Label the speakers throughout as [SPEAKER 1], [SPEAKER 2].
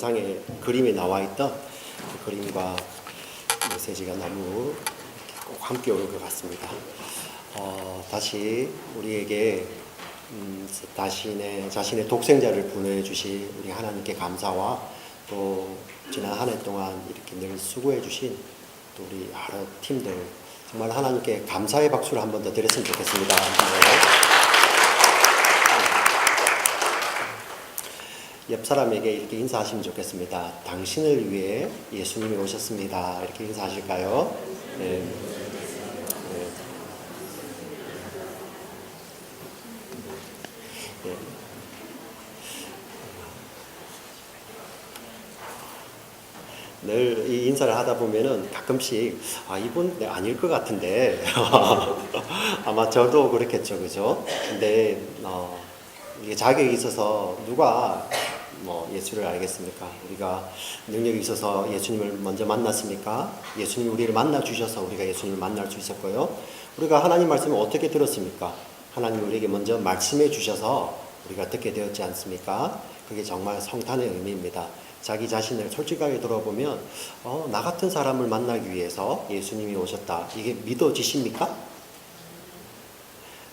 [SPEAKER 1] 영상에 그림이 나와 있던 그 그림과 메시지가 너무 꼭 함께 오는 것 같습니다. 다시 우리에게 자신의 독생자를 보내주신 우리 하나님께 감사와 또 지난 한 해 동안 이렇게 늘 수고해 주신 또 우리 여러 팀들 정말 하나님께 감사의 박수를 한 번 더 드렸으면 좋겠습니다. 옆 사람에게 이렇게 인사하시면 좋겠습니다. 당신을 위해 예수님이 오셨습니다. 이렇게 인사하실까요? 네. 네. 네. 늘 이 인사를 하다 보면은 가끔씩 이분 아닐 것 같은데 아마 저도 그렇겠죠, 그죠? 근데 이게 자격이 있어서 누가 예수를 알겠습니까? 우리가 능력이 있어서 예수님을 먼저 만났습니까? 예수님이 우리를 만나 주셔서 우리가 예수님을 만날 수 있었고요. 우리가 하나님 말씀을 어떻게 들었습니까? 하나님 우리에게 먼저 말씀해 주셔서 우리가 듣게 되었지 않습니까? 그게 정말 성탄의 의미입니다. 자기 자신을 솔직하게 돌아보면 나 같은 사람을 만나기 위해서 예수님이 오셨다. 이게 믿어지십니까?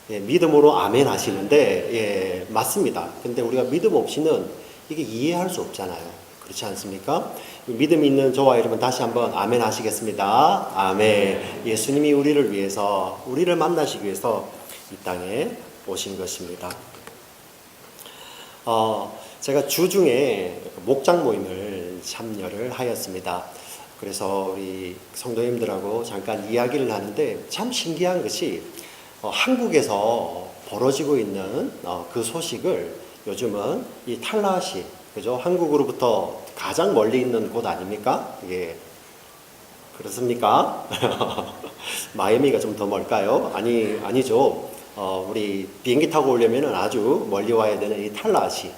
[SPEAKER 1] 예, 믿음으로 아멘 하시는데 예, 맞습니다. 근데 우리가 믿음 없이는 이게 이해할 수 없잖아요. 그렇지 않습니까? 믿음 있는 저와 여러분 다시 한번 아멘 하시겠습니다. 아멘. 예수님이 우리를 위해서 우리를 만나시기 위해서 이 땅에 오신 것입니다. 제가 주중에 목장 모임을 참여를 하였습니다. 그래서 우리 성도님들하고 잠깐 이야기를 하는데 참 신기한 것이 한국에서 벌어지고 있는 그 소식을 요즘은 이 탈라시, 그죠? 한국으로부터 가장 멀리 있는 곳 아닙니까? 예. 그렇습니까? 마이애미가 좀 더 멀까요? 아니죠. 우리 비행기 타고 오려면 아주 멀리 와야 되는 이 탈라시.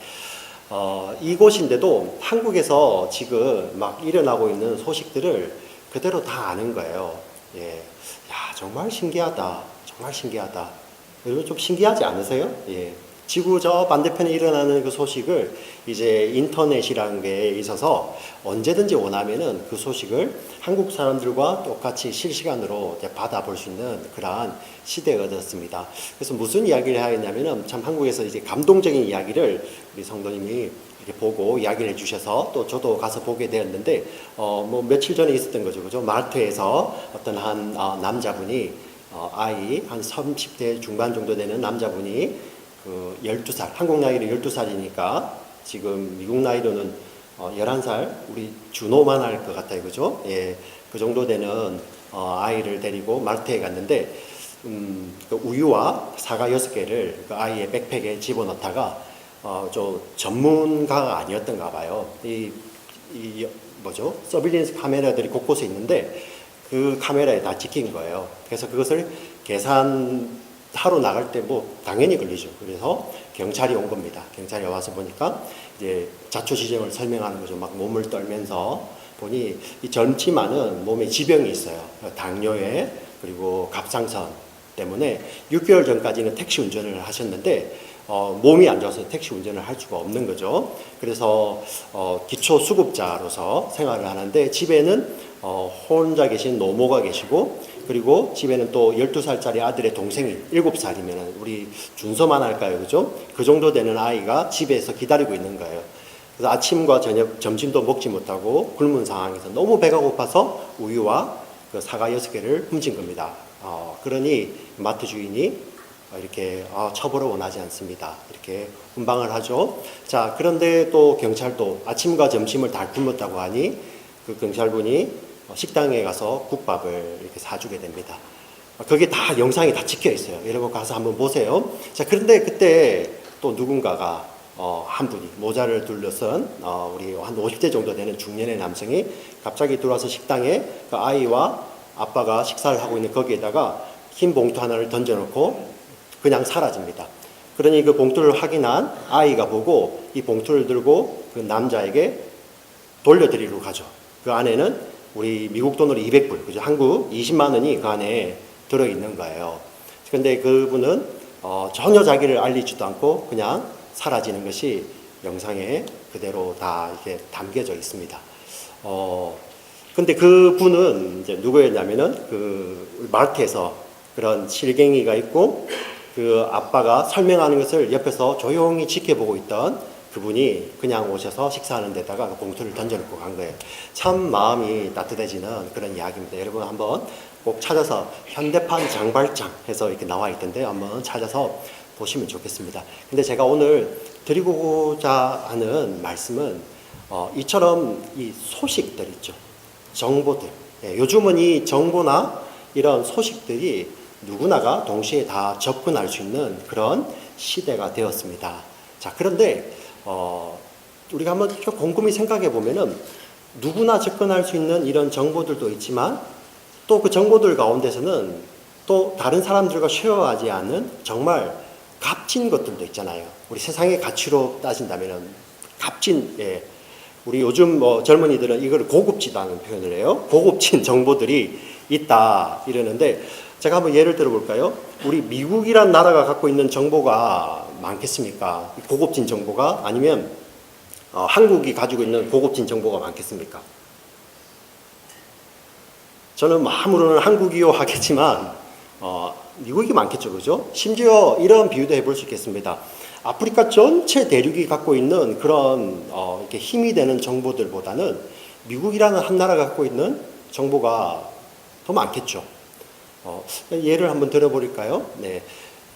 [SPEAKER 1] 이곳인데도 한국에서 지금 막 일어나고 있는 소식들을 그대로 다 아는 거예요. 예. 야, 정말 신기하다. 정말 신기하다. 여러분 좀 신기하지 않으세요? 예. 지구 저 반대편에 일어나는 그 소식을 이제 인터넷이라는 게 있어서 언제든지 원하면은 그 소식을 한국 사람들과 똑같이 실시간으로 받아볼 수 있는 그러한 시대가 되었습니다. 그래서 무슨 이야기를 하겠냐면은 참 한국에서 이제 감동적인 이야기를 우리 성도님이 이렇게 보고 이야기를 해주셔서 또 저도 가서 보게 되었는데 며칠 전에 있었던 거죠, 그죠? 말트에서 어떤 한 남자분이 아이 한 30대 중반 정도 되는 남자분이 12살, 한국 나이로 12살이니까 지금 미국 나이로는 11살, 우리 준호만 할 것 같아요, 그죠? 예, 그 정도 되는 아이를 데리고 말트에 갔는데 그 우유와 사과 6개를 그 아이의 백팩에 집어넣다가 좀 전문가가 아니었던가 봐요. 서빌리언스 카메라들이 곳곳에 있는데 그 카메라에 다 찍힌 거예요. 그래서 그것을 계산하러 나갈 때 당연히 걸리죠. 그래서 경찰이 온 겁니다. 경찰이 와서 보니까 이제 자초지종을 설명하는 거죠. 막 몸을 떨면서 보니 이 젊지만은 몸에 지병이 있어요. 당뇨에 그리고 갑상선 때문에 6개월 전까지는 택시 운전을 하셨는데 몸이 안 좋아서 택시 운전을 할 수가 없는 거죠. 그래서 기초수급자로서 생활을 하는데 집에는 혼자 계신 노모가 계시고 그리고 집에는 또 12살짜리 아들의 동생이 7살이면 우리 준서만 할까요? 그죠? 그 정도 되는 아이가 집에서 기다리고 있는 거예요. 그래서 아침과 저녁, 점심도 먹지 못하고 굶은 상황에서 너무 배가 고파서 우유와 그 사과 6개를 훔친 겁니다. 그러니 마트 주인이 이렇게 처벌을 원하지 않습니다. 이렇게 훈방을 하죠. 자, 그런데 또 경찰도 아침과 점심을 다 굶었다고 하니 그 경찰분이 식당에 가서 국밥을 이렇게 사주게 됩니다. 거기 다 영상이 다 찍혀 있어요. 여러분 가서 한번 보세요. 자, 그런데 그때 또 누군가가 한 분이 모자를 둘러쓴 우리 한 50대 정도 되는 중년의 남성이 갑자기 들어와서 식당에 그 아이와 아빠가 식사를 하고 있는 거기에다가 흰 봉투 하나를 던져놓고 그냥 사라집니다. 그러니 그 봉투를 확인한 아이가 보고 이 봉투를 들고 그 남자에게 돌려드리러 가죠. 그 안에는 우리 미국 돈으로 200불, 그죠? 한국 20만 원이 그 안에 들어있는 거예요. 근데 그분은 전혀 자기를 알리지도 않고 그냥 사라지는 것이 영상에 그대로 다 이렇게 담겨져 있습니다. 근데 그 분은 이제 누구였냐면은 그 마트에서 그런 실갱이가 있고 그 아빠가 설명하는 것을 옆에서 조용히 지켜보고 있던 그분이 그냥 오셔서 식사하는 데다가 그 봉투를 던져놓고 간 거예요. 참 마음이 따뜻해지는 그런 이야기입니다. 여러분 한번 꼭 찾아서 현대판 장발장 해서 이렇게 나와 있던데 한번 찾아서 보시면 좋겠습니다. 근데 제가 오늘 드리고자 하는 말씀은 이처럼 이 소식들 있죠. 정보들. 요즘은 이 정보나 이런 소식들이 누구나가 동시에 다 접근할 수 있는 그런 시대가 되었습니다. 자, 그런데 우리가 한번 곰곰이 생각해 보면은 누구나 접근할 수 있는 이런 정보들도 있지만 또 그 정보들 가운데서는 또 다른 사람들과 쉐어하지 않는 정말 값진 것들도 있잖아요. 우리 세상의 가치로 따진다면은 값진, 우리 요즘 젊은이들은 이걸 고급지다는 표현을 해요. 고급진 정보들이 있다 이러는데 제가 한번 예를 들어 볼까요? 우리 미국이란 나라가 갖고 있는 정보가 많겠습니까? 고급진 정보가 아니면 한국이 가지고 있는 고급진 정보가 많겠습니까? 저는 마음으로는 한국이요 하겠지만 미국이 많겠죠, 그죠? 심지어 이런 비유도 해볼 수 있겠습니다. 아프리카 전체 대륙이 갖고 있는 그런 이렇게 힘이 되는 정보들보다는 미국이라는 한 나라가 갖고 있는 정보가 더 많겠죠. 예를 한번 들어버릴까요? 네.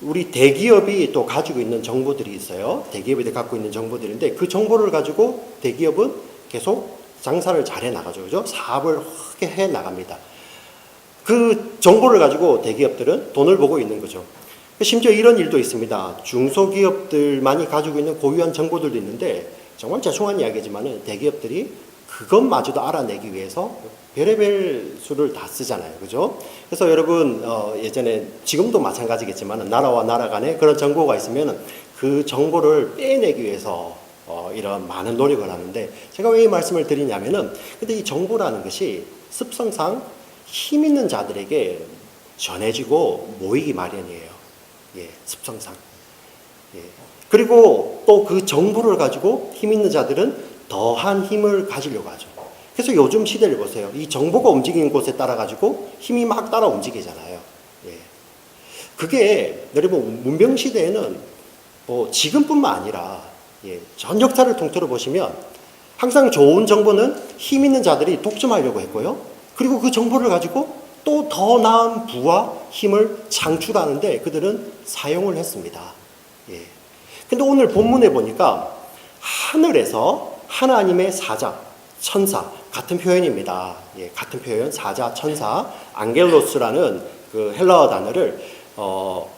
[SPEAKER 1] 우리 대기업이 또 가지고 있는 정보들이 있어요. 대기업이 갖고 있는 정보들인데 그 정보를 가지고 대기업은 계속 장사를 잘해 나가죠. 그죠? 사업을 크게 해 나갑니다. 그 정보를 가지고 대기업들은 돈을 보고 있는 거죠. 심지어 이런 일도 있습니다. 중소기업들만이 가지고 있는 고유한 정보들도 있는데 정말 죄송한 이야기지만 대기업들이 그것마저도 알아내기 위해서 별의별 수를 다 쓰잖아요. 그죠? 그래서 여러분, 예전에, 지금도 마찬가지겠지만, 나라와 나라 간에 그런 정보가 있으면 그 정보를 빼내기 위해서 이런 많은 노력을 하는데, 제가 왜 이 말씀을 드리냐면은, 근데 이 정보라는 것이 습성상 힘 있는 자들에게 전해지고 모이기 마련이에요. 예, 습성상. 예. 그리고 또 그 정보를 가지고 힘 있는 자들은 더한 힘을 가지려고 하죠. 그래서 요즘 시대를 보세요. 이 정보가 움직이는 곳에 따라 가지고 힘이 막 따라 움직이잖아요. 예. 그게 여러분 문명 시대에는 지금뿐만 아니라 전 역사를 통틀어 보시면 항상 좋은 정보는 힘 있는 자들이 독점하려고 했고요. 그리고 그 정보를 가지고 또 더 나은 부와 힘을 창출하는데 그들은 사용을 했습니다. 예. 근데 오늘 본문에 보니까 하늘에서 하나님의 사자, 천사, 같은 표현입니다. 예, 같은 표현, 사자, 천사, 앙겔로스라는 그 헬라어 단어를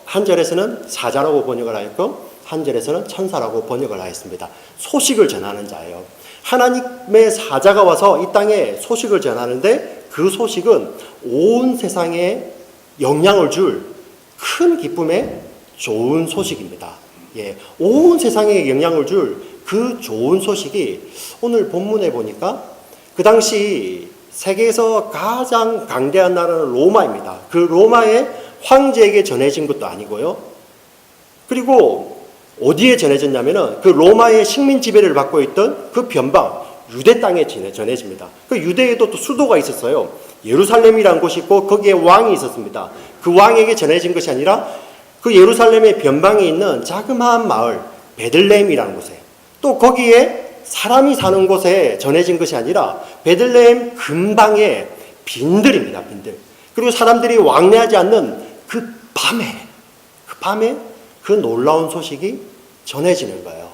[SPEAKER 1] 한 절에서는 사자라고 번역을 하였고 한 절에서는 천사라고 번역을 하였습니다. 소식을 전하는 자예요. 하나님의 사자가 와서 이 땅에 소식을 전하는데 그 소식은 온 세상에 영향을 줄 큰 기쁨의 좋은 소식입니다. 예, 온 세상에 영향을 줄 그 좋은 소식이 오늘 본문에 보니까 그 당시 세계에서 가장 강대한 나라는 로마입니다. 그 로마의 황제에게 전해진 것도 아니고요. 그리고 어디에 전해졌냐면은 그 로마의 식민 지배를 받고 있던 그 변방 유대 땅에 전해집니다. 그 유대에도 또 수도가 있었어요. 예루살렘이라는 곳이 있고 거기에 왕이 있었습니다. 그 왕에게 전해진 것이 아니라 그 예루살렘의 변방에 있는 자그마한 마을 베들레헴이라는 곳에 또 거기에 사람이 사는 곳에 전해진 것이 아니라 베들레헴 근방의 빈들입니다. 빈들. 그리고 사람들이 왕래하지 않는 그 밤에 그 놀라운 소식이 전해지는 거예요.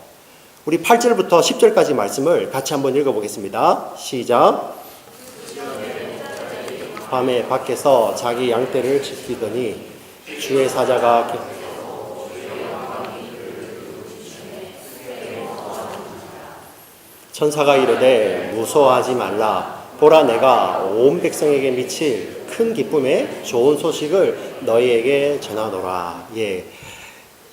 [SPEAKER 1] 우리 8절부터 10절까지 말씀을 같이 한번 읽어보겠습니다. 시작. 밤에 밖에서 자기 양떼를 지키더니 주의 사자가 천사가 이르되 무서워하지 말라. 보라 내가 온 백성에게 미칠 큰 기쁨의 좋은 소식을 너희에게 전하노라. 예,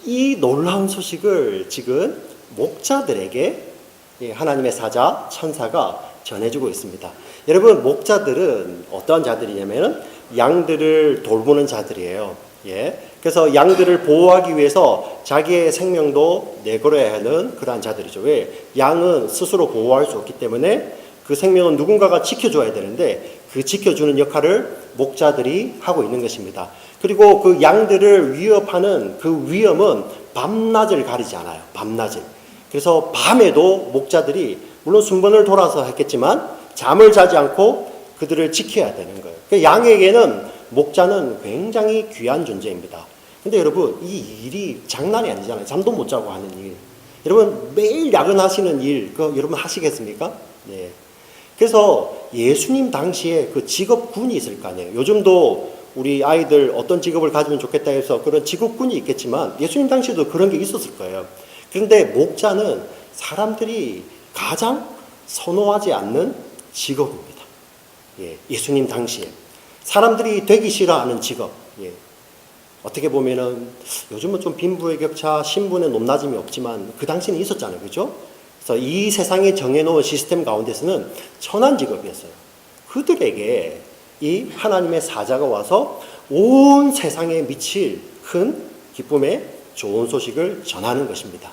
[SPEAKER 1] 이 놀라운 소식을 지금 목자들에게 하나님의 사자 천사가 전해주고 있습니다. 여러분 목자들은 어떤 자들이냐면 양들을 돌보는 자들이에요. 예. 그래서 양들을 보호하기 위해서 자기의 생명도 내걸어야 하는 그러한 자들이죠. 왜? 양은 스스로 보호할 수 없기 때문에 그 생명은 누군가가 지켜줘야 되는데 그 지켜주는 역할을 목자들이 하고 있는 것입니다. 그리고 그 양들을 위협하는 그 위험은 밤낮을 가리지 않아요. 밤낮을. 그래서 밤에도 목자들이 물론 순번을 돌아서 했겠지만 잠을 자지 않고 그들을 지켜야 되는 거예요. 그 양에게는 목자는 굉장히 귀한 존재입니다. 근데 여러분 이 일이 장난이 아니잖아요. 잠도 못 자고 하는 일. 여러분 매일 야근하시는 일 그거 여러분 하시겠습니까? 네. 그래서 예수님 당시에 그 직업군이 있을 거 아니에요. 요즘도 우리 아이들 어떤 직업을 가지면 좋겠다 해서 그런 직업군이 있겠지만 예수님 당시에도 그런 게 있었을 거예요. 그런데 목자는 사람들이 가장 선호하지 않는 직업입니다. 예, 예수님 당시에 사람들이 되기 싫어하는 직업. 예. 어떻게 보면은 요즘은 좀 빈부의 격차, 신분의 높낮임이 없지만 그 당시는 있었잖아요, 그렇죠? 그래서 이 세상에 정해놓은 시스템 가운데서는 천한 직업이었어요. 그들에게 이 하나님의 사자가 와서 온 세상에 미칠 큰 기쁨의 좋은 소식을 전하는 것입니다.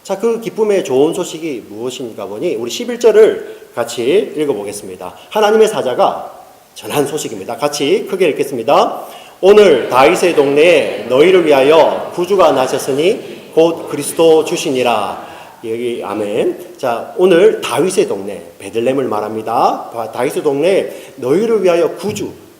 [SPEAKER 1] 자, 그 기쁨의 좋은 소식이 무엇인가 보니 우리 11절을 같이 읽어보겠습니다. 하나님의 사자가 전한 소식입니다. 같이 크게 읽겠습니다. 오늘 다윗의 동네에 너희를 위하여 구주가 나셨으니 곧 그리스도 주시니라. 여기 아멘. 자, 오늘 다윗의 동네 베들레헴을 말합니다. 다윗의 동네에 너희를 위하여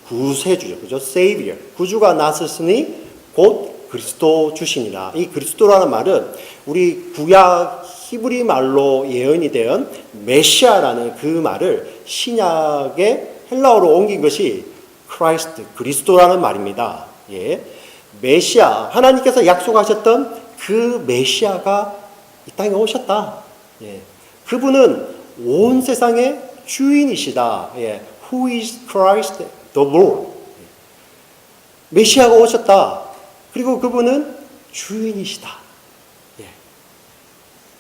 [SPEAKER 1] 구세주죠, 그죠? Savior, 구주가 나섰으니 곧 그리스도 주시니라. 이 그리스도라는 말은 우리 구약 히브리 말로 예언이 된 메시아라는 그 말을 신약의 헬라어로 옮긴 것이 크라이스트, 그리스도라는 말입니다. 예, 메시아, 하나님께서 약속하셨던 그 메시아가 이 땅에 오셨다. 예, 그분은 온 세상의 주인이시다. 예, Who is Christ the Lord? 예, 메시아가 오셨다. 그리고 그분은 주인이시다. 예,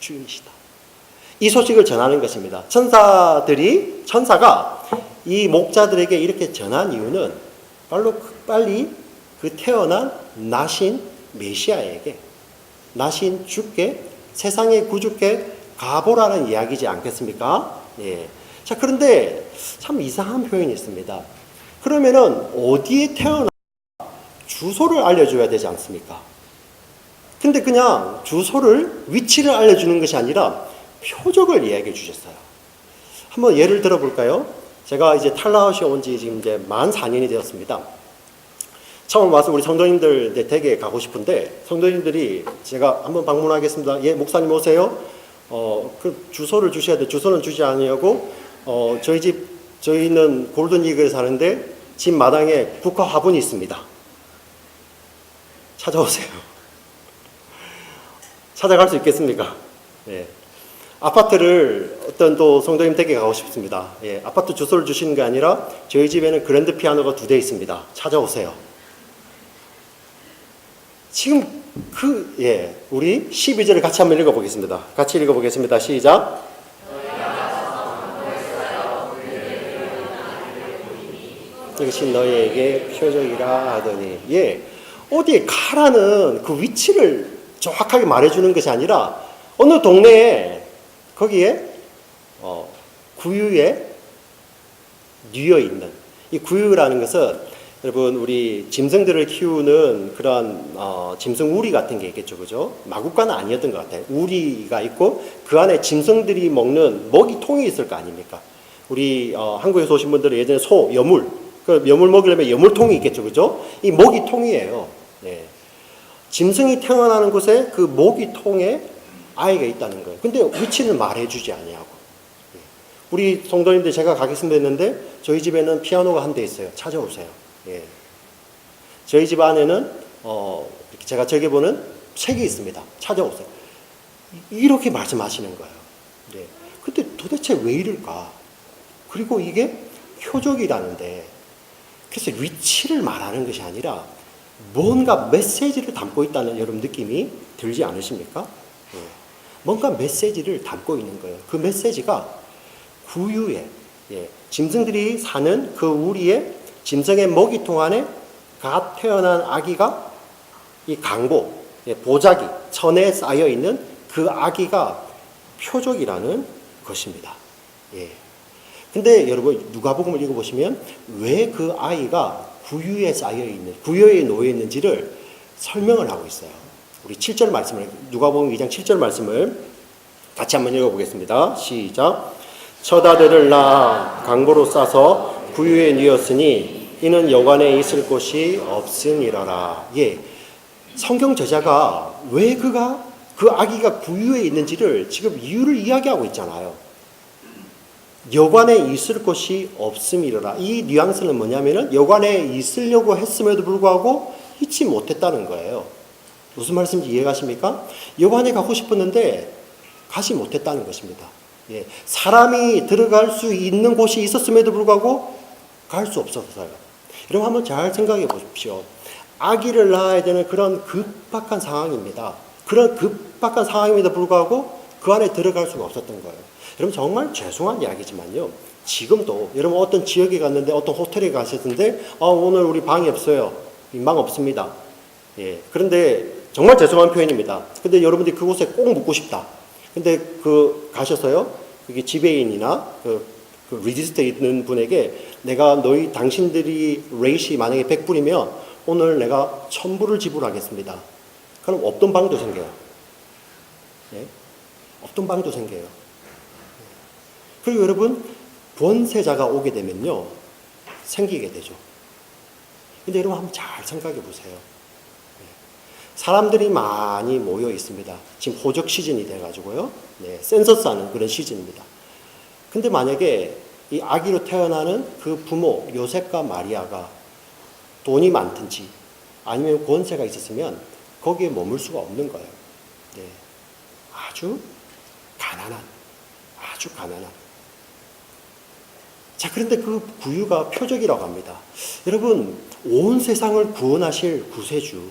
[SPEAKER 1] 주인이시다. 이 소식을 전하는 것입니다. 천사가 이 목자들에게 이렇게 전한 이유는 빨리 그 태어난 나신 메시아에게, 나신 주께, 세상의 구주께 가보라는 이야기지 않겠습니까? 예. 자, 그런데 참 이상한 표현이 있습니다. 그러면은 어디에 태어나 주소를 알려줘야 되지 않습니까? 근데 그냥 주소를, 위치를 알려주는 것이 아니라 표적을 이야기해 주셨어요. 한번 예를 들어볼까요? 제가 이제 탈라우시에 온 지 지금 이제 만 4년이 되었습니다. 처음 와서 우리 성도님들 댁에 가고 싶은데 성도님들이 제가 한번 방문하겠습니다. 예, 목사님 오세요. 그 주소를 주셔야 돼. 주소는 주지 않으려고 저희는 골든 이글에 사는데 집 마당에 국화 화분이 있습니다. 찾아오세요. 찾아갈 수 있겠습니까? 예. 아파트를 어떤 또 성도님 댁에 가고 싶습니다. 예, 아파트 주소를 주시는 게 아니라 저희 집에는 그랜드 피아노가 2대 있습니다. 찾아오세요. 지금 우리 12절을 같이 한번 읽어보겠습니다. 같이 읽어보겠습니다. 시작. 이것이 너희에게 표적이라 하더니, 예, 어디에 가라는 그 위치를 정확하게 말해주는 것이 아니라 어느 동네에 거기에 구유에 뉘어 있는, 이 구유라는 것은 여러분 우리 짐승들을 키우는 그런 짐승 우리 같은 게 있겠죠, 그죠? 마구간은 아니었던 것 같아요. 우리가 있고 그 안에 짐승들이 먹는 먹이통이 있을 거 아닙니까? 우리 한국에서 오신 분들은 예전에 소, 여물, 그 여물 먹이려면 여물통이 있겠죠, 그죠? 이 먹이통이에요. 네. 짐승이 태어나는 곳에 그 먹이통에 아이가 있다는 거예요. 근데 위치는 말해주지 아니하고. 우리 성도님들 제가 가겠습니다 했는데 저희 집에는 피아노가 한 대 있어요. 찾아오세요. 예. 저희 집 안에는 제가 즐겨보는 책이 있습니다. 찾아오세요. 이렇게 말씀하시는 거예요. 예. 근데 도대체 왜 이럴까? 그리고 이게 표적이라는데, 그래서 위치를 말하는 것이 아니라 뭔가 메시지를 담고 있다는 여러분 느낌이 들지 않으십니까? 예. 뭔가 메시지를 담고 있는 거예요. 그 메시지가 구유에, 예, 짐승들이 사는 그 우리의 짐승의 먹이통 안에 갓 태어난 아기가 이 강보, 보자기, 천에 쌓여 있는 그 아기가 표적이라는 것입니다. 예. 근데 여러분 누가복음을 읽어보시면 왜 그 아이가 구유에 쌓여 있는, 구유에 놓여 있는지를 설명을 하고 있어요. 우리 7절 말씀을, 누가복음 2장 7절 말씀을 같이 한번 읽어보겠습니다. 시작. 첫 아들을 낳아 강보로 싸서 구유에 뉘었으니 이는 여관에 있을 곳이 없으니라라. 예. 성경 저자가 왜 그 아기가 구유에 있는지를 지금 이유를 이야기하고 있잖아요. 여관에 있을 곳이 없음이라. 이 뉘앙스는 뭐냐면은 여관에 있으려고 했음에도 불구하고 있지 못했다는 거예요. 무슨 말씀인지 이해가십니까? 여관에 가고 싶었는데 가지 못했다는 것입니다. 예. 사람이 들어갈 수 있는 곳이 있었음에도 불구하고 갈 수 없었어요. 여러분 한번 잘 생각해 보십시오. 아기를 낳아야 되는 그런 급박한 상황입니다. 그런 급박한 상황임에도 불구하고 그 안에 들어갈 수가 없었던 거예요. 여러분 정말 죄송한 이야기지만요. 지금도 여러분 어떤 지역에 갔는데 어떤 호텔에 가셨는데 오늘 우리 방이 없어요. 방 없습니다. 예. 그런데 정말 죄송한 표현입니다. 근데 여러분들이 그곳에 꼭 묵고 싶다. 근데 가셔서요. 그게 지배인이나 그 리지스트에 있는 분에게 내가 당신들이 레이시 만약에 100불이면 오늘 내가 1000불을 지불하겠습니다. 그럼 없던 방도 생겨요. 예? 없던 방도 생겨요. 그리고 여러분 권세자가 오게 되면요 생기게 되죠. 근데 여러분 한번 잘 생각해 보세요. 사람들이 많이 모여 있습니다. 지금 호적 시즌이 돼가지고요. 네, 센서스 하는 그런 시즌입니다. 근데 만약에 이 아기로 태어나는 그 부모 요셉과 마리아가 돈이 많든지 아니면 권세가 있었으면 거기에 머물 수가 없는 거예요. 네. 아주 가난한. 자, 그런데 그 구유가 표적이라고 합니다. 여러분, 온 세상을 구원하실 구세주,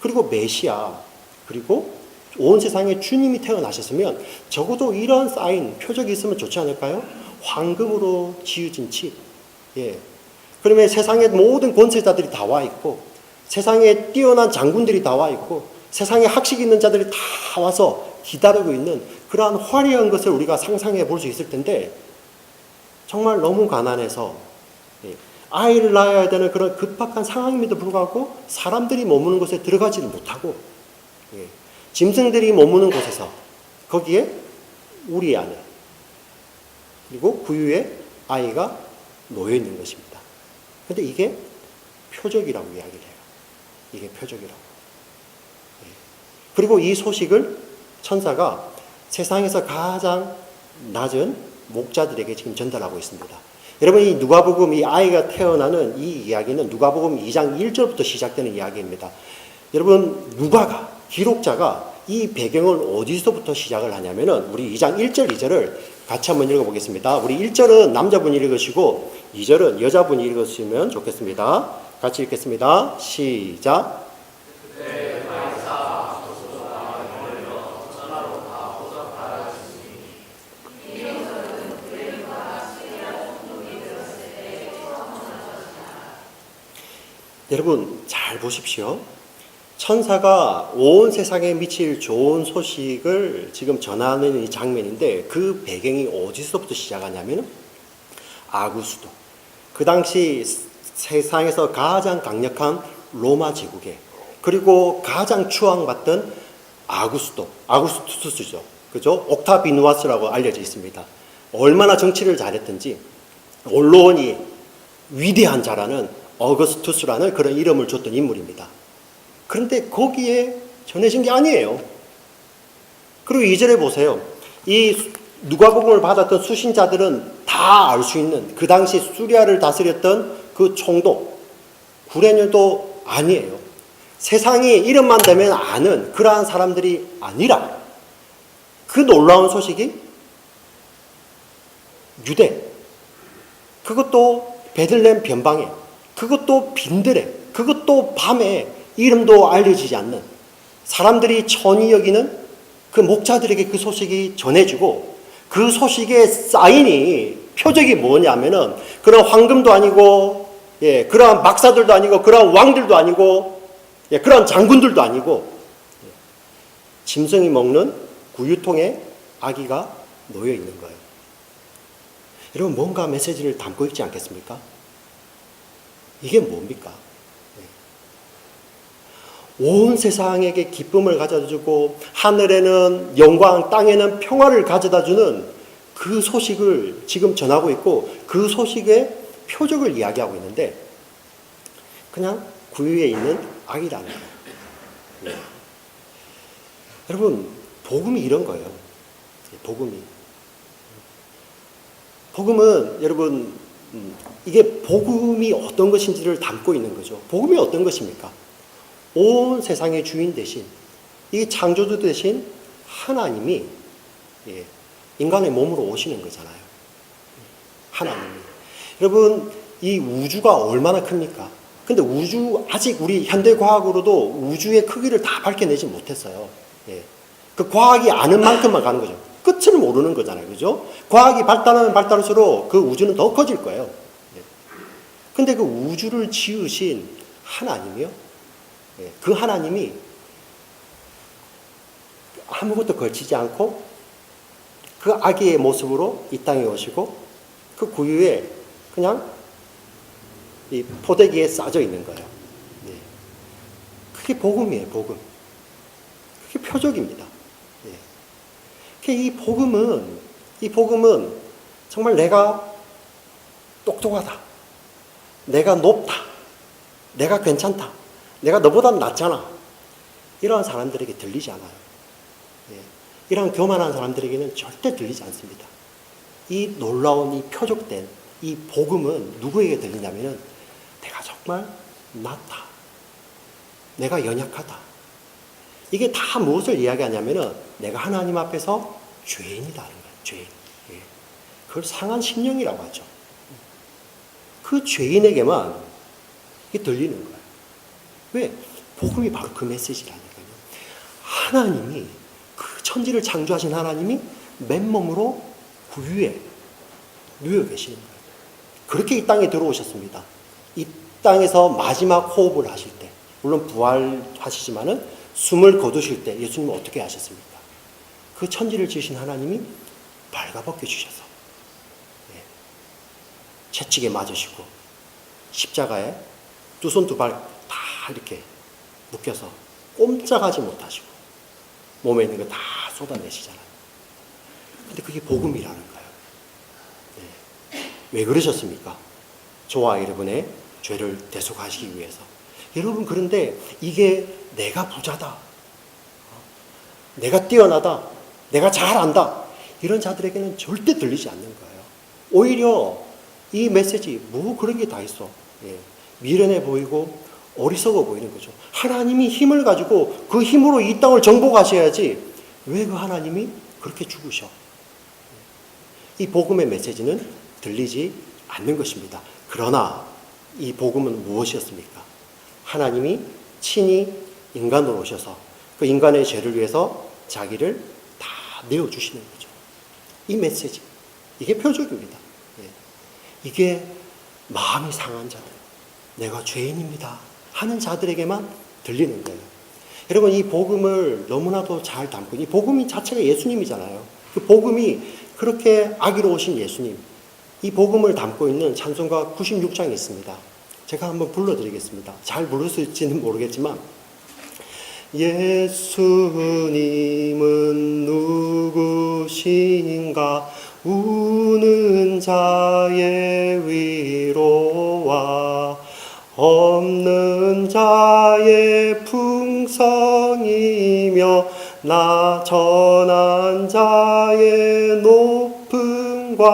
[SPEAKER 1] 그리고 메시아, 그리고 온 세상에 주님이 태어나셨으면 적어도 이런 사인, 표적이 있으면 좋지 않을까요? 황금으로 지어진 집. 예. 그러면 세상의 모든 권세자들이 다 와 있고, 세상에 뛰어난 장군들이 다 와 있고, 세상에 학식 있는 자들이 다 와서 기다리고 있는 그러한 화려한 것을 우리가 상상해 볼 수 있을 텐데, 정말 너무 가난해서 아이를 낳아야 되는 그런 급박한 상황임에도 불구하고 사람들이 머무는 곳에 들어가지를 못하고 짐승들이 머무는 곳에서 거기에 우리 안에 그리고 구유에 아이가 놓여 있는 것입니다. 그런데 이게 표적이라고 이야기를 해요. 이게 표적이라고. 그리고 이 소식을 천사가 세상에서 가장 낮은 목자들에게 지금 전달하고 있습니다. 여러분 이 누가복음 이 아이가 태어나는 이 이야기는 누가복음 2장 1절부터 시작되는 이야기입니다. 여러분 누가가 기록자가 이 배경을 어디서부터 시작을 하냐면은 우리 2장 1절 2절을 같이 한번 읽어보겠습니다. 우리 1절은 남자분이 읽으시고 2절은 여자분이 읽으시면 좋겠습니다. 같이 읽겠습니다. 시작. 여러분 잘 보십시오. 천사가 온 세상에 미칠 좋은 소식을 지금 전하는 이 장면인데 그 배경이 어디서부터 시작하냐면 아구스도. 그 당시 세상에서 가장 강력한 로마 제국에 그리고 가장 추앙받던 아구스투스죠. 그죠? 옥타비누아스라고 알려져 있습니다. 얼마나 정치를 잘했든지 언론이 위대한 자라는 어거스투스라는 그런 이름을 줬던 인물입니다. 그런데 거기에 전해진 게 아니에요. 그리고 2절에 보세요. 이 누가복음을 받았던 수신자들은 다 알 수 있는 그 당시 수리아를 다스렸던 그 총독 구레뇨도 아니에요. 세상이 이름만 되면 아는 그러한 사람들이 아니라 그 놀라운 소식이 유대, 그것도 베들레헴 변방에, 그것도 빈들에, 그것도 밤에 이름도 알려지지 않는 사람들이 천히 여기는 그 목자들에게 그 소식이 전해지고 그 소식의 사인이 표적이 뭐냐면은 그런 황금도 아니고 예, 그러한 박사들도 아니고, 그러한 왕들도 아니고, 예, 그러한 장군들도 아니고, 예, 짐승이 먹는 구유통에 아기가 놓여 있는 거예요. 여러분, 뭔가 메시지를 담고 있지 않겠습니까? 이게 뭡니까? 온 세상에게 기쁨을 가져다주고 하늘에는 영광, 땅에는 평화를 가져다주는 그 소식을 지금 전하고 있고, 그 소식의 표적을 이야기하고 있는데 그냥 구유에 있는 아기라는 거예요. 예. 여러분, 복음이 이런 거예요. 복음은 여러분, 이게 복음이 어떤 것인지를 담고 있는 거죠. 복음이 어떤 것입니까? 온 세상의 주인 대신, 이 창조주 대신 하나님이, 예, 인간의 몸으로 오시는 거잖아요. 하나님이. 여러분, 이 우주가 얼마나 큽니까? 근데 아직 우리 현대과학으로도 우주의 크기를 다 밝혀내지 못했어요. 예. 그 과학이 아는 만큼만 가는 거죠. 끝을 모르는 거잖아요. 그죠? 과학이 발달하면 발달할수록 그 우주는 더 커질 거예요. 예. 근데 그 우주를 지으신 하나님이요. 예. 그 하나님이 아무것도 걸치지 않고 그 아기의 모습으로 이 땅에 오시고 그 구유에 그냥 이 포대기에 싸져 있는 거예요. 예. 그게 복음이에요, 복음. 그게 표적입니다. 예. 이 복음은 정말 내가 똑똑하다, 내가 높다, 내가 괜찮다, 내가 너보다 낫잖아, 이런 사람들에게 들리지 않아요. 예. 이런 교만한 사람들에게는 절대 들리지 않습니다. 이 놀라운 이 표적된 이 복음은 누구에게 들리냐면은 내가 정말 낫다, 내가 연약하다. 이게 다 무엇을 이야기하냐면은 내가 하나님 앞에서 죄인이다는 거예요. 죄인. 예. 그걸 상한 심령이라고 하죠. 그 죄인에게만 이게 들리는 거예요. 왜? 복음이 바로 그 메시지라니까요. 하나님이, 그 천지를 창조하신 하나님이 맨몸으로 구유에 누워 계시는 거예요. 그렇게 이 땅에 들어오셨습니다. 이 땅에서 마지막 호흡을 하실 때, 물론 부활하시지만은 숨을 거두실 때 예수님은 어떻게 하셨습니까? 그 천지를 지으신 하나님이 발가벗겨 주셔서, 예, 채찍에 맞으시고 십자가에 두 손 두 발 다 이렇게 묶여서 꼼짝하지 못하시고 몸에 있는 거 다 쏟아내시잖아요. 근데 그게 복음이라는 거예요. 예. 왜 그러셨습니까? 저와 여러분의 죄를 대속하시기 위해서. 여러분, 그런데 이게 내가 부자다, 내가 뛰어나다, 내가 잘한다, 이런 자들에게는 절대 들리지 않는 거예요. 오히려 이 메시지, 뭐 그런 게 다 있어. 예. 미련해 보이고 어리석어 보이는 거죠. 하나님이 힘을 가지고 그 힘으로 이 땅을 정복하셔야지 왜 그 하나님이 그렇게 죽으셔? 이 복음의 메시지는 들리지 않는 것입니다. 그러나 이 복음은 무엇이었습니까? 하나님이 친히 인간으로 오셔서 그 인간의 죄를 위해서 자기를 다 내어주시는 거죠. 이 메시지, 이게 표적입니다. 예. 이게 마음이 상한 자들, 내가 죄인입니다 하는 자들에게만 들리는 거예요. 여러분, 이 복음을 너무나도 잘 담고, 이 복음이 자체가 예수님이잖아요. 그 복음이 그렇게 아기로 오신 예수님, 이 복음을 담고 있는 찬송가 96장이 있습니다. 제가 한번 불러드리겠습니다. 잘 부를 수 있지는 모르겠지만, 예수님은 누구신가, 우는 자의 위로와 없는 자의 풍성이며 나 전한 자의 높음과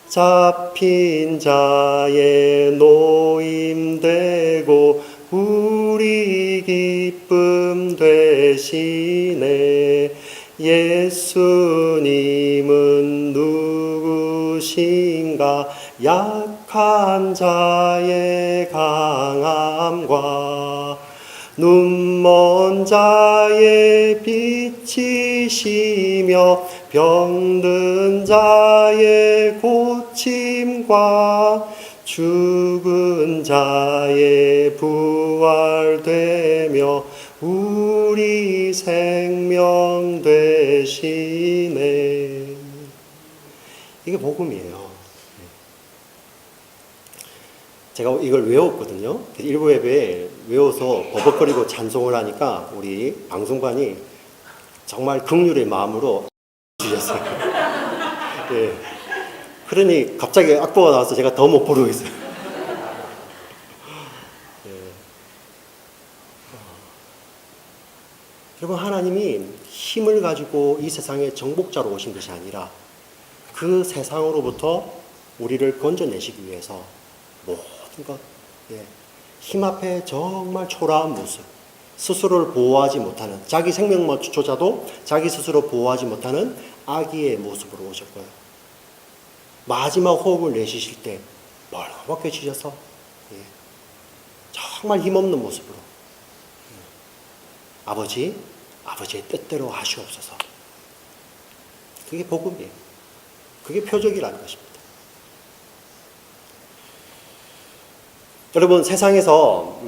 [SPEAKER 1] 잡힌 자의 노임되고 우리 기쁨 되시네. 예수님은 누구신가, 약한 자의 강함과 눈먼 자의 빛이시며 병든 자의 고침과 죽은 자의 부활되며 우리 생명 되시네. 이게 복음이에요. 제가 이걸 외웠거든요. 일부 예배에 외워서 버벅거리고 찬송을 하니까 우리 방송관이 정말 긍휼의 마음으로 주셨어요. 예. 그러니 갑자기 악보가 나와서 제가 더 못 부르고 있어요. 예. 여러분, 하나님이 힘을 가지고 이 세상에 정복자로 오신 것이 아니라 그 세상으로부터 우리를 건져내시기 위해서 모든 것, 힘 앞에 정말 초라한 모습, 스스로를 보호하지 못하는, 자기 생명조차도 자기 스스로 보호하지 못하는 아기의 모습으로 오셨고요. 마지막 호흡을 내쉬실 때 벌겋게 지셔서 정말 힘없는 모습으로 아버지의 뜻대로 하시옵소서. 그게 복음이에요. 그게 표적이라는 것입니다. 여러분, 세상에서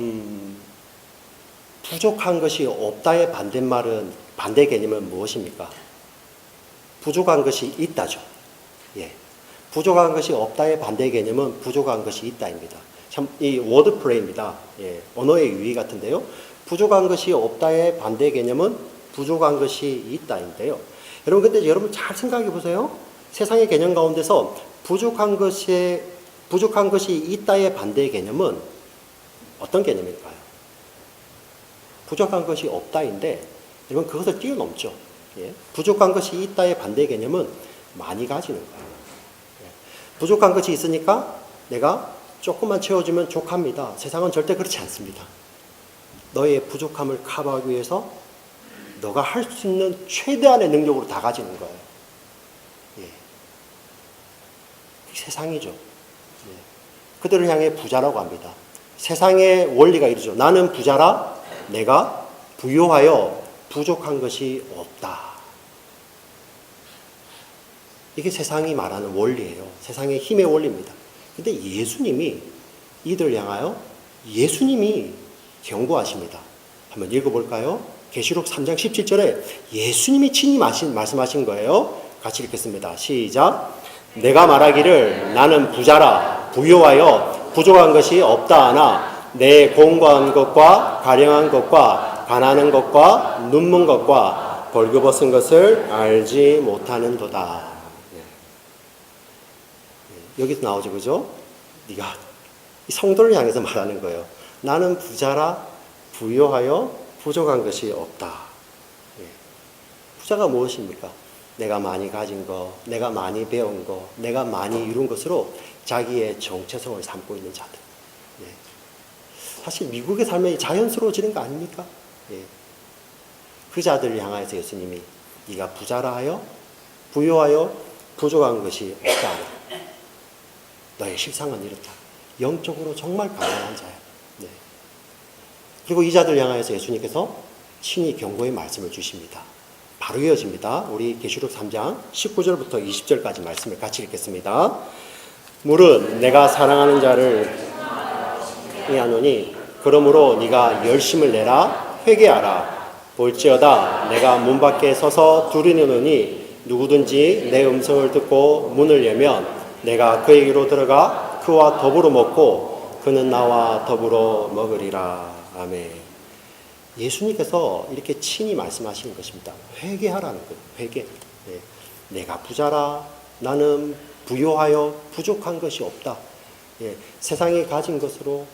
[SPEAKER 1] 부족한 것이 없다의 반대 개념은 무엇입니까? 부족한 것이 있다죠. 부족한 것이 없다의 반대 개념은 부족한 것이 있다입니다. 참, 이 워드 플레이입니다. 언어의 유희 같은데요. 부족한 것이 없다의 반대 개념은 부족한 것이 있다인데요. 여러분, 근데 여러분 잘 생각해 보세요. 세상의 개념 가운데서 부족한 것이 있다의 반대 개념은 어떤 개념일까요? 부족한 것이 없다인데, 여러분 그것을 뛰어넘죠. 부족한 것이 있다의 반대 개념은 많이 가지는 거예요. 부족한 것이 있으니까 내가 조금만 채워주면 족합니다. 세상은 절대 그렇지 않습니다. 너의 부족함을 커버하기 위해서 너가 할 수 있는 최대한의 능력으로 다 가지는 거예요. 세상이죠. 그들을 향해 부자라고 합니다. 세상의 원리가 이러죠. 나는 부자라 내가 부유하여 부족한 것이 없다. 이게 세상이 말하는 원리예요. 세상의 힘의 원리입니다. 근데 예수님이 이들을 향하여 예수님이 경고하십니다. 한번 읽어볼까요? 계시록 3장 17절에 예수님이 친히 말씀하신 거예요. 같이 읽겠습니다. 시작. 내가 말하기를 나는 부자라 부유하여 부족한 것이 없다 하나 내 공고한 것과 가령한 것과 가난한 것과 눈먼 것과 벌거벗은 것을 알지 못하는도다. 여기서 나오죠, 그죠? 네가 이 성도를 향해서 말하는 거예요. 나는 부자라 부유하여 부족한 것이 없다. 부자가 무엇입니까? 내가 많이 가진 거, 내가 많이 배운 거, 내가 많이 이룬 것으로 자기의 정체성을 삼고 있는 자들. 사실 미국의 삶이 자연스러워지는 거 아닙니까? 그 자들을 향해서 예수님이 네가 부자라 하여 부유하여 부족한 것이 없다. 너의 실상은 이렇다. 영적으로 정말 가난한 자야. 그리고 이 자들 향하여서 예수님께서 친히 경고의 말씀을 주십니다. 바로 이어집니다. 우리 계시록 3장 19절부터 20절까지 말씀을 같이 읽겠습니다. 물은 내가 사랑하는 자를 의하노니 그러므로 네가 열심을 내라 회개하라. 볼지어다 내가 문 밖에 서서 두드리노니 누구든지 내 음성을 듣고 문을 열면 내가 그에게로 들어가 그와 더불어 먹고 그는 나와 더불어 먹으리라. 아멘. 예수님께서 이렇게 친히 말씀하시는 것입니다. 회개하라는 거예요. 회개. 내가 부자라 나는 부유하여 부족한 것이 없다. 세상에 가진 것으로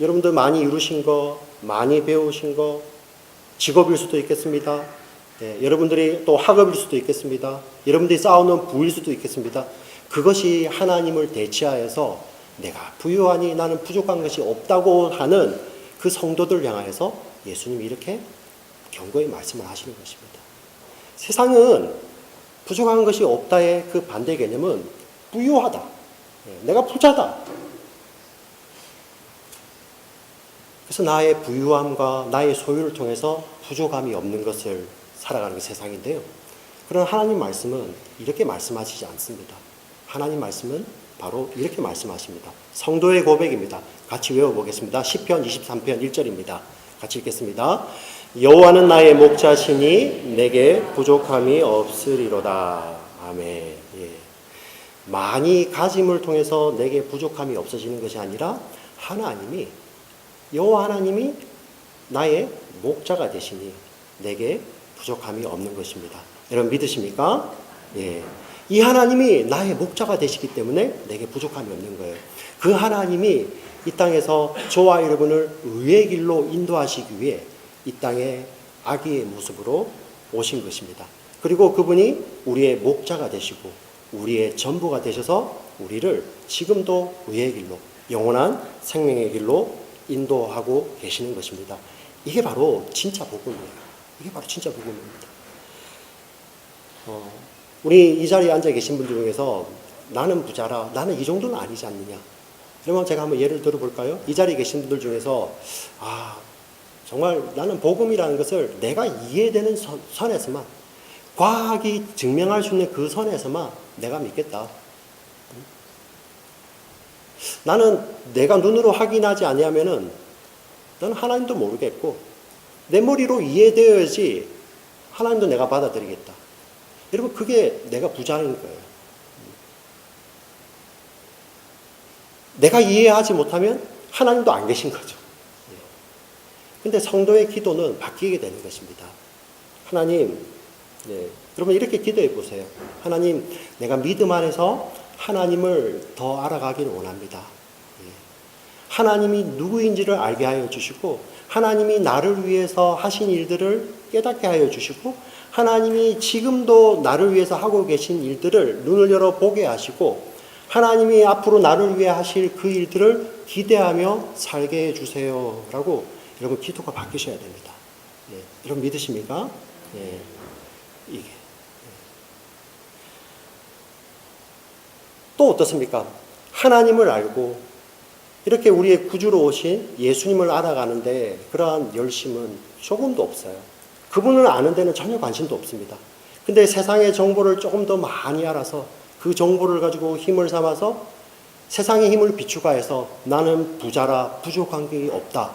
[SPEAKER 1] 여러분들 많이 이루신 거, 많이 배우신 거, 직업일 수도 있겠습니다. 여러분들이 또 학업일 수도 있겠습니다. 여러분들이 쌓아놓은 부일 수도 있겠습니다. 그것이 하나님을 대체하여서 내가 부유하니 나는 부족한 것이 없다고 하는 그 성도들 향하여서 예수님이 이렇게 경고의 말씀을 하시는 것입니다. 세상은 부족한 것이 없다의 그 반대 개념은 부유하다. 내가 부자다. 그래서 나의 부유함과 나의 소유를 통해서 부족함이 없는 것을 살아가는 게 세상인데요. 그러나 하나님 말씀은 이렇게 말씀하시지 않습니다. 하나님 말씀은 바로 이렇게 말씀하십니다. 성도의 고백입니다. 같이 외워보겠습니다. 시편 23편 1절입니다. 같이 읽겠습니다. 여호와는 나의 목자시니 내게 부족함이 없으리로다. 아멘. 예. 많이 가짐을 통해서 내게 부족함이 없어지는 것이 아니라 하나님이, 여호와 하나님이 나의 목자가 되시니 내게 부족함이 없는 것입니다. 여러분 믿으십니까? 예. 이 하나님이 나의 목자가 되시기 때문에 내게 부족함이 없는 거예요. 그 하나님이 이 땅에서 저와 여러분을 의의 길로 인도하시기 위해 이 땅에 아기의 모습으로 오신 것입니다. 그리고 그분이 우리의 목자가 되시고 우리의 전부가 되셔서 우리를 지금도 의의 길로, 영원한 생명의 길로 인도하고 계시는 것입니다. 이게 바로 진짜 복음이에요. 이게 바로 진짜 복음입니다. 우리 이 자리에 앉아 계신 분들 중에서 나는 부자라, 나는 이 정도는 아니지 않느냐. 그러면 제가 한번 예를 들어볼까요? 이 자리에 계신 분들 중에서 정말 나는 복음이라는 것을 내가 이해되는 선에서만, 과학이 증명할 수 있는 그 선에서만 내가 믿겠다. 나는 내가 눈으로 확인하지 아니하면은 나는 하나님도 모르겠고 내 머리로 이해되어야지 하나님도 내가 받아들이겠다. 여러분 그게 내가 부자인 거예요. 내가 이해하지 못하면 하나님도 안 계신 거죠. 근데 성도의 기도는 바뀌게 되는 것입니다. 하나님, 여러분 이렇게 기도해 보세요. 하나님, 내가 믿음 안에서 하나님을 더 알아가기를 원합니다. 하나님이 누구인지를 알게 하여 주시고 하나님이 나를 위해서 하신 일들을 깨닫게 하여 주시고 하나님이 지금도 나를 위해서 하고 계신 일들을 눈을 열어 보게 하시고 하나님이 앞으로 나를 위해 하실 그 일들을 기대하며 살게 해주세요 라고 여러분 기도가 바뀌셔야 됩니다. 여러분 믿으십니까? 이게. 또 어떻습니까? 하나님을 알고 이렇게 우리의 구주로 오신 예수님을 알아가는데 그러한 열심은 조금도 없어요. 그분을 아는 데는 전혀 관심도 없습니다. 근데 세상의 정보를 조금 더 많이 알아서 그 정보를 가지고 힘을 삼아서 세상의 힘을 비추가해서 나는 부자라 부족한 게 없다.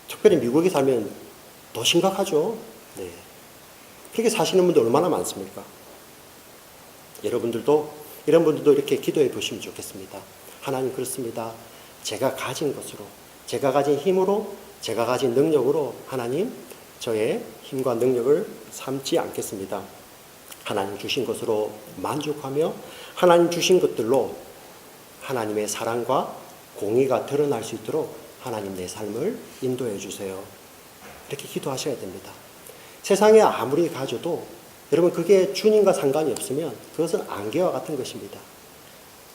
[SPEAKER 1] 특별히 미국에 살면 더 심각하죠. 그렇게 사시는 분들 얼마나 많습니까? 여러분들도 이런 분들도 이렇게 기도해 보시면 좋겠습니다. 하나님 그렇습니다. 제가 가진 것으로, 제가 가진 힘으로, 제가 가진 능력으로 하나님 저의 힘과 능력을 삼지 않겠습니다. 하나님 주신 것으로 만족하며 하나님 주신 것들로 하나님의 사랑과 공의가 드러날 수 있도록 하나님 내 삶을 인도해 주세요. 이렇게 기도하셔야 됩니다. 세상에 아무리 가져도 여러분 그게 주님과 상관이 없으면 그것은 안개와 같은 것입니다.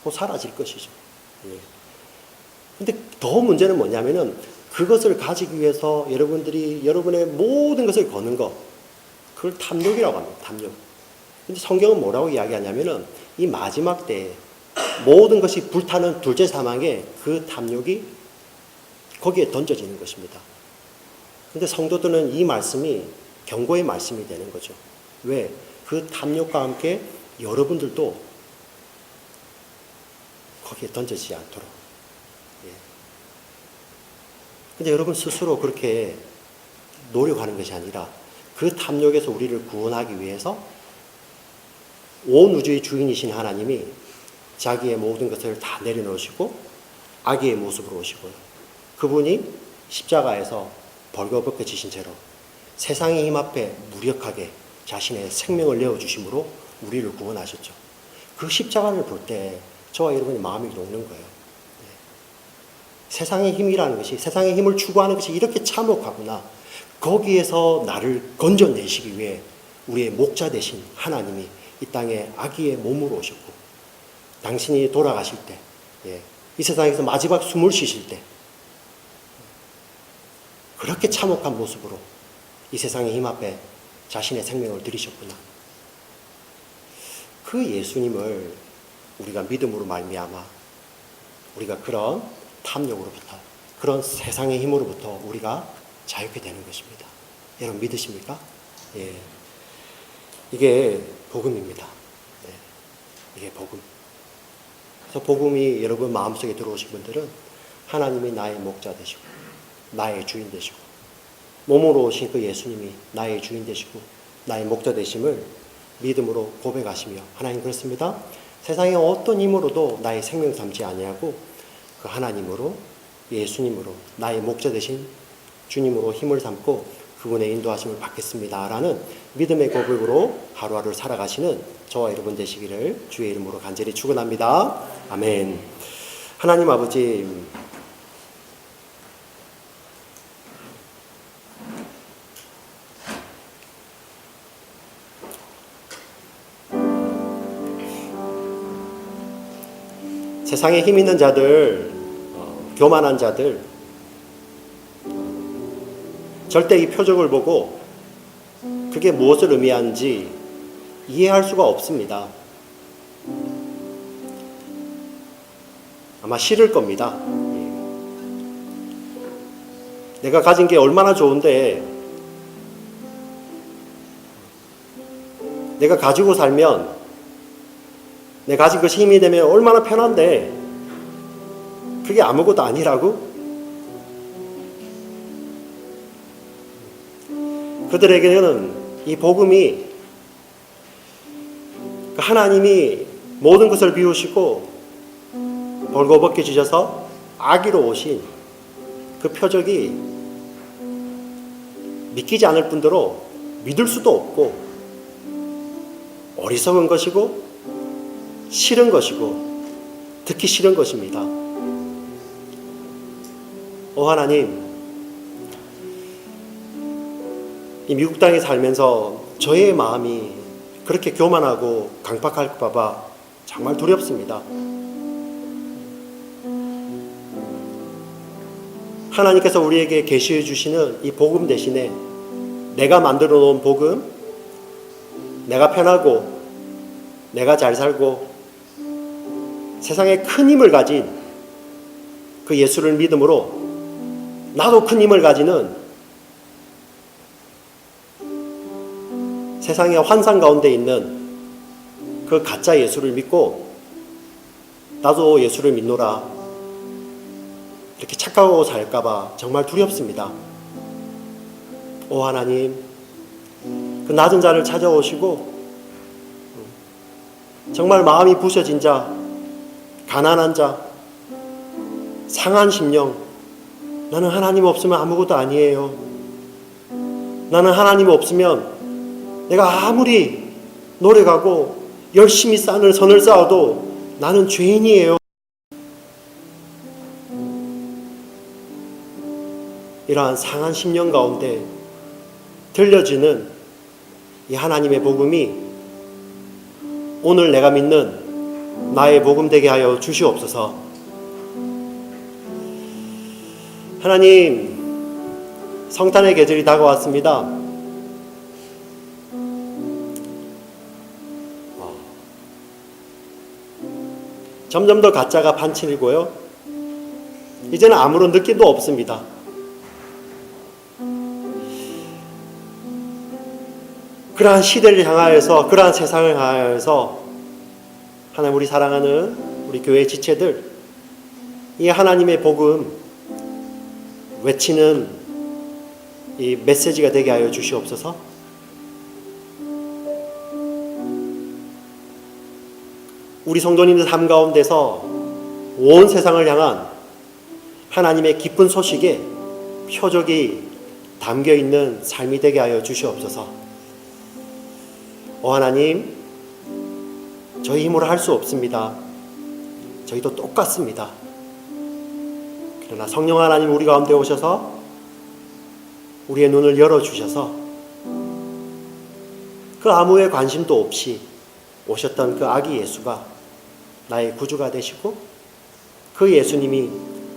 [SPEAKER 1] 곧 사라질 것이죠. 근데 더 문제는 뭐냐면은 그것을 가지기 위해서 여러분들이 여러분의 모든 것을 거는 것, 그걸 탐욕이라고 합니다. 탐욕. 근데 성경은 뭐라고 이야기하냐면은 이 마지막 때에 모든 것이 불타는 둘째 사망에 그 탐욕이 거기에 던져지는 것입니다. 근데 성도들은 이 말씀이 경고의 말씀이 되는 거죠. 왜? 그 탐욕과 함께 여러분들도 거기에 던져지지 않도록. 근데 여러분 스스로 그렇게 노력하는 것이 아니라 그 탐욕에서 우리를 구원하기 위해서 온 우주의 주인이신 하나님이 자기의 모든 것을 다 내려놓으시고 아기의 모습으로 오시고요. 그분이 십자가에서 벌거벗겨지신 채로 세상의 힘 앞에 무력하게 자신의 생명을 내어주심으로 우리를 구원하셨죠. 그 십자가를 볼 때 저와 여러분의 마음이 녹는 거예요. 세상의 힘이라는 것이, 세상의 힘을 추구하는 것이 이렇게 참혹하구나. 거기에서 나를 건져내시기 위해 우리의 목자 되신 하나님이 이 땅에 아기의 몸으로 오셨고 당신이 돌아가실 때, 이 세상에서 마지막 숨을 쉬실 때 그렇게 참혹한 모습으로 이 세상의 힘 앞에 자신의 생명을 들이셨구나. 그 예수님을 우리가 믿음으로 말미암아 우리가 그런 탐욕으로부터, 그런 세상의 힘으로부터 우리가 자유케 되는 것입니다. 여러분 믿으십니까? 이게 복음입니다. 이게 복음. 그래서 복음이 여러분 마음속에 들어오신 분들은 하나님이 나의 목자 되시고 나의 주인 되시고 몸으로 오신 그 예수님이 나의 주인 되시고 나의 목자 되심을 믿음으로 고백하시며 하나님 그렇습니다. 세상의 어떤 힘으로도 나의 생명 삼지 아니하고 그 하나님으로 예수님으로 나의 목자 되신 주님으로 힘을 삼고 그분의 인도하심을 받겠습니다 라는 믿음의 고백으로 하루하루 살아가시는 저와 여러분 되시기를 주의 이름으로 간절히 축원합니다. 아멘. 하나님 아버지, 세상에 힘 있는 자들, 교만한 자들, 절대 이 표적을 보고 그게 무엇을 의미하는지 이해할 수가 없습니다. 아마 싫을 겁니다. 내가 가진 게 얼마나 좋은데 내가 가지고 살면 내가 가진 것이 힘이 되면 얼마나 편한데 그게 아무것도 아니라고? 그들에게는 이 복음이 하나님이 모든 것을 비우시고 벌거벗게 주셔서 아기로 오신 그 표적이 믿기지 않을 뿐더러 믿을 수도 없고 어리석은 것이고 싫은 것이고 듣기 싫은 것입니다. 하나님, 이 미국 땅에 살면서 저의 마음이 그렇게 교만하고 강팍할까 봐 정말 두렵습니다. 하나님께서 우리에게 계시해 주시는 이 복음 대신에 내가 만들어 놓은 복음, 내가 편하고 내가 잘 살고 세상에 큰 힘을 가진 그 예수를 믿음으로 나도 큰 힘을 가지는 세상의 환상 가운데 있는 그 가짜 예수를 믿고 나도 예수를 믿노라 이렇게 착각하고 살까봐 정말 두렵습니다. 하나님, 그 낮은 자를 찾아오시고 정말 마음이 부셔진 자, 가난한 자, 상한 심령, 나는 하나님 없으면 아무것도 아니에요. 나는 하나님 없으면 내가 아무리 노력하고 열심히 선을 쌓아도 나는 죄인이에요. 이러한 상한 심령 가운데 들려지는 이 하나님의 복음이 오늘 내가 믿는 나의 복음 되게 하여 주시옵소서. 하나님, 성탄의 계절이 다가왔습니다. 점점 더 가짜가 판치리고요. 이제는 아무런 느낌도 없습니다. 그러한 시대를 향하여서, 그러한 세상을 향하여서 하나님, 우리 사랑하는 우리 교회 지체들, 이 하나님의 복음 외치는 이 메시지가 되게 하여 주시옵소서. 우리 성도님들 삶 가운데서 온 세상을 향한 하나님의 기쁜 소식에 표적이 담겨있는 삶이 되게 하여 주시옵소서. 하나님, 저희 힘으로 할 수 없습니다. 저희도 똑같습니다. 그러나 성령 하나님 우리 가운데 오셔서 우리의 눈을 열어주셔서 그 아무의 관심도 없이 오셨던 그 아기 예수가 나의 구주가 되시고 그 예수님이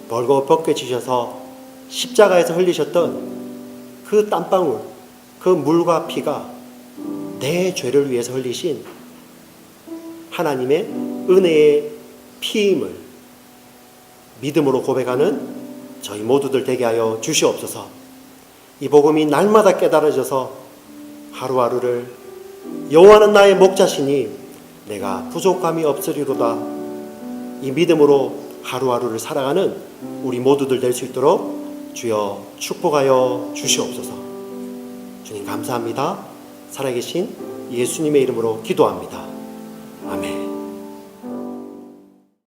[SPEAKER 1] 벌거벗게 지셔서 십자가에서 흘리셨던 그 땀방울, 그 물과 피가 내 죄를 위해서 흘리신 하나님의 은혜의 피임을 믿음으로 고백하는 저희 모두들 되게 하여 주시옵소서. 이 복음이 날마다 깨달아져서 하루하루를 여호와는 나의 목자시니 내가 부족함이 없으리로다. 이 믿음으로 하루하루를 살아가는 우리 모두들 될 수 있도록 주여 축복하여 주시옵소서. 주님 감사합니다. 살아계신 예수님의 이름으로 기도합니다.